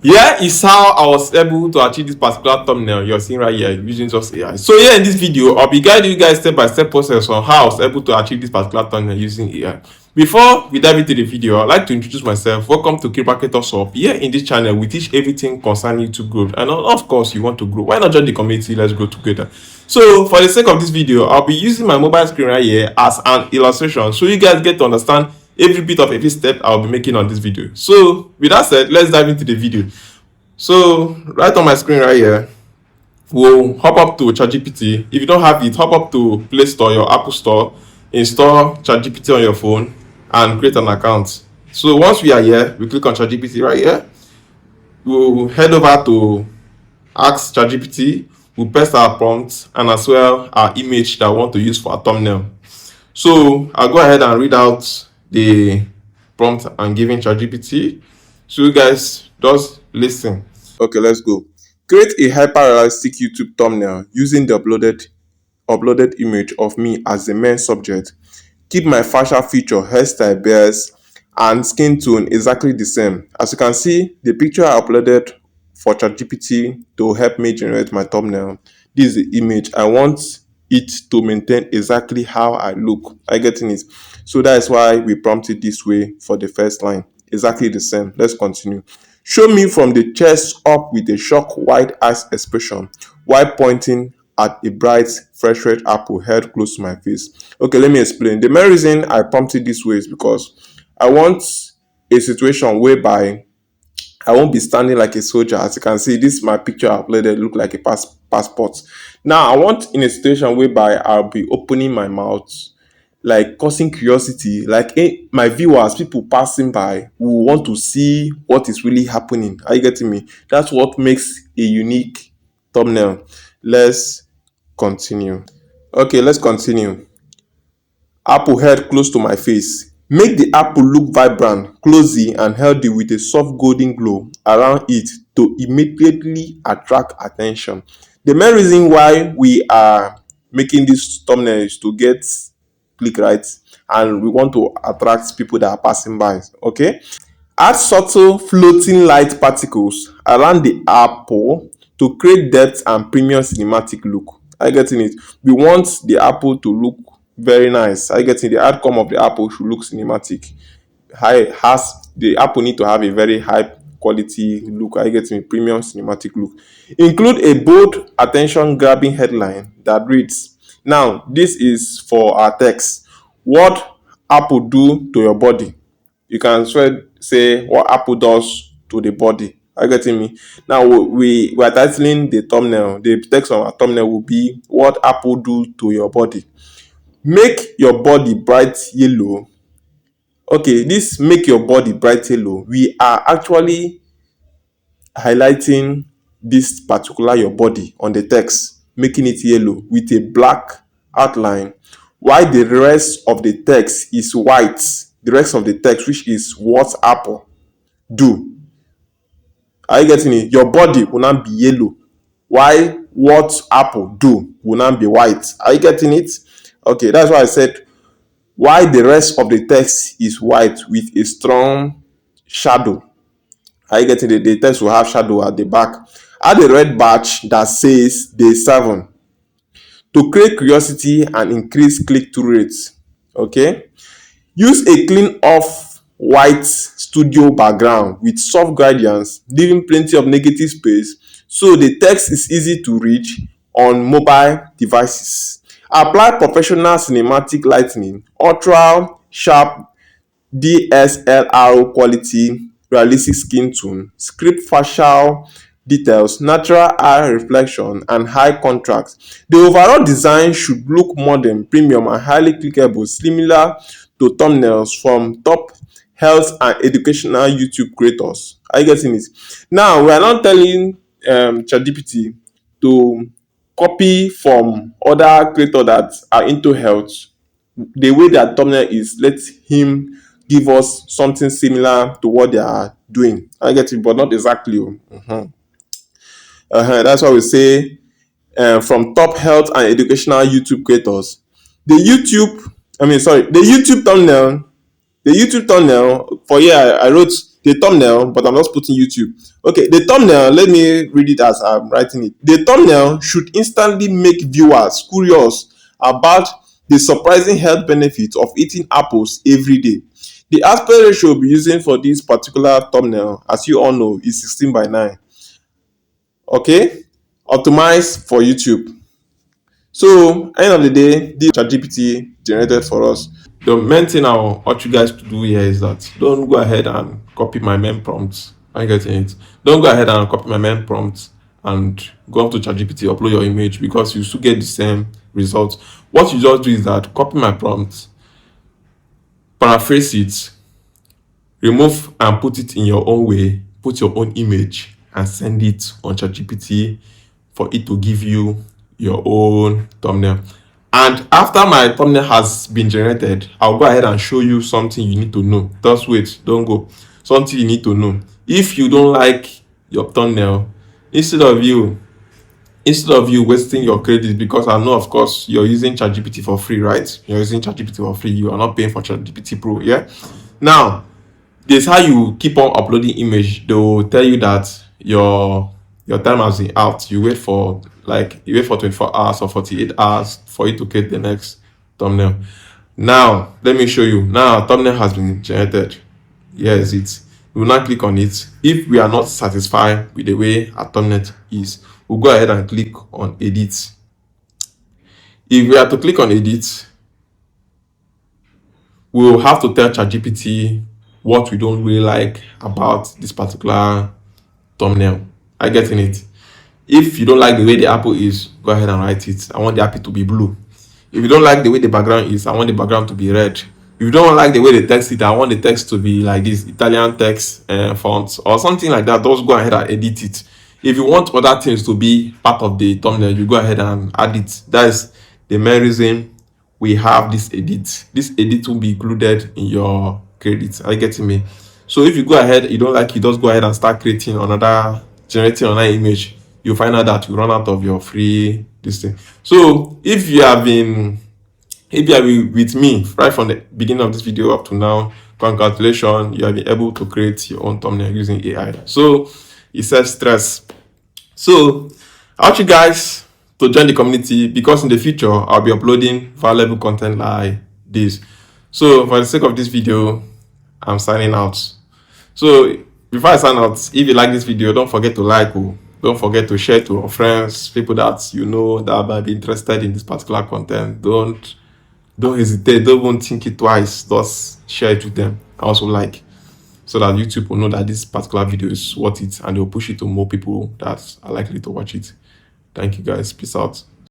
Here is how I was able to achieve this particular thumbnail you're seeing right here using just AI. So here in this video, I'll be guiding you guys step by step process on how I was able to achieve this particular thumbnail using AI. Before we dive into the video, I'd like to introduce myself. Welcome to Marketer Shop. Here in this channel, we teach everything concerning YouTube growth. And of course, you want to grow. Why not join the community? Let's grow together. So for the sake of this video, I'll be using my mobile screen right here as an illustration so you guys get to understand every bit of every step I'll be making on this video. So with that said, let's dive into the video. So right on my screen right here, we'll hop up to ChatGPT. If you don't have it, hop up to Play Store, your Apple Store, install ChatGPT on your phone and create an account. So once we are here, we click on ChatGPT right here. We'll head over to Ask ChatGPT. We'll paste our prompt and as well our image that we want to use for our thumbnail. So I'll go ahead and read out the prompt I'm giving ChatGPT. So you guys just listen. Okay, let's go. Create a hyper-realistic YouTube thumbnail using the uploaded image of me as the main subject. Keep my facial feature, hairstyle, bears, and skin tone exactly the same. As you can see, the picture I uploaded for ChatGPT to help me generate my thumbnail. This is the image. I want it to maintain exactly how I look. Are you getting it? So that is why we prompted this way for the first line. Exactly the same. Let's continue. Show me from the chest up with a shocked wide eyes expression while pointing at a bright fresh red apple held close to my face. Okay, let me explain. The main reason I prompted this way is because I want a situation whereby I won't be standing like a soldier. As you can see, this is my picture I uploaded, look like a passport. Now I want in a situation whereby I'll be opening my mouth, like causing curiosity, like my viewers, people passing by will want to see what is really happening. Are you getting me? That's what makes a unique thumbnail. Let's continue. Okay, let's continue. Apple held close to my face. Make the apple look vibrant, glossy, and healthy with a soft golden glow around it to immediately attract attention. The main reason why we are making this thumbnail is to get click right, and we want to attract people that are passing by. Okay, add subtle floating light particles around the apple to create depth and premium cinematic look. Are you getting it? We want the apple to look very nice. Are you getting the outcome of the apple should look cinematic? The apple need to have a very high quality look. Are you getting a premium cinematic look? Include a bold attention grabbing headline that reads, now this is for our text, what apple do to your body. You can say what apple does to the body. Are you getting me? Now we are titling the thumbnail. The text on our thumbnail will be what apple do to your body. Make your body bright yellow. Okay, this make your body bright yellow. We are actually highlighting this particular your body on the text, making it yellow with a black outline, while the rest of the text is white. The rest of the text, which is what apple do. Are you getting it? Your body will not be yellow, while what apple do will not be white. Are you getting it? Okay, that's why I said why the rest of the text is white with a strong shadow. Are you getting it? The text will have shadow at the back. Add a red badge that says day 7 to create curiosity and increase click-through rates. Okay. Use a clean off white studio background with soft gradients, leaving plenty of negative space so the text is easy to reach on mobile devices. Apply professional cinematic lighting, ultra sharp DSLR quality, realistic skin tone, script facial details, natural eye reflection, and high contrast. The overall design should look modern, premium, and highly clickable, similar to thumbnails from top health and educational YouTube creators. Are you getting it? Now, we are not telling ChatGPT to copy from other creators that are into health. The way that thumbnail is, let him give us something similar to what they are doing. I get it, but not exactly. That's why we say from top health and educational YouTube creators. The YouTube thumbnail. The YouTube thumbnail for here I wrote The thumbnail, but I'm just putting YouTube. Okay, the thumbnail, let me read it as I'm writing it. The thumbnail should instantly make viewers curious about the surprising health benefits of eating apples every day. The aspect ratio we'll be using for this particular thumbnail, as you all know, is 16:9. Okay, optimized for YouTube. So, end of the day, this ChatGPT generated for us. The main thing I want you guys to do here is that don't go ahead and copy my main prompts. Are you getting it? Don't go ahead and copy my main prompts and go up to ChatGPT, upload your image, because you still get the same results. What you just do is that copy my prompt, paraphrase it, remove and put it in your own way, put your own image and send it on ChatGPT for it to give you your own thumbnail. And after my thumbnail has been generated, I'll go ahead and show you something you need to know. Just wait, don't go. Something you need to know. If you don't like your thumbnail, instead of you wasting your credit, because I know of course you're using ChatGPT for free, right? You're using ChatGPT for free. You are not paying for ChatGPT Pro, yeah? Now, this how you keep on uploading image. They will tell you that your time has been out. You wait for 24 hours or 48 hours for it to create the next thumbnail. Now let me show you. Now thumbnail has been generated. Here is it. We will now click on it. If we are not satisfied with the way our thumbnail is, we'll go ahead and click on edit. If we are to click on edit, we will have to tell ChatGPT what we don't really like about this particular thumbnail. Are you getting it? If you don't like the way the apple is, go ahead and write it. I want the apple to be blue. If you don't like the way the background is, I want the background to be red. If you don't like the way the text is, I want the text to be like this Italian text font or something like that. Just go ahead and edit it. If you want other things to be part of the thumbnail, you go ahead and add it. That is the main reason we have this edit. This edit will be included in your credits. Are you getting me? So if you go ahead, you don't like it, just go ahead and start generating another image. You'll find out that you run out of your free this thing. So if you are with me right from the beginning of this video up to now, congratulations, you have been able to create your own thumbnail using AI. So it says stress. So I want you guys to join the community, because in the future I'll be uploading valuable content like this. So for the sake of this video, I'm signing out. So before I sign out, if you like this video, don't forget to like, don't forget to share to your friends, people that you know that might be interested in this particular content. Don't hesitate, don't even think it twice, just share it with them. Also like, so that YouTube will know that this particular video is worth it, and they'll push it to more people that are likely to watch it. Thank you guys, peace out.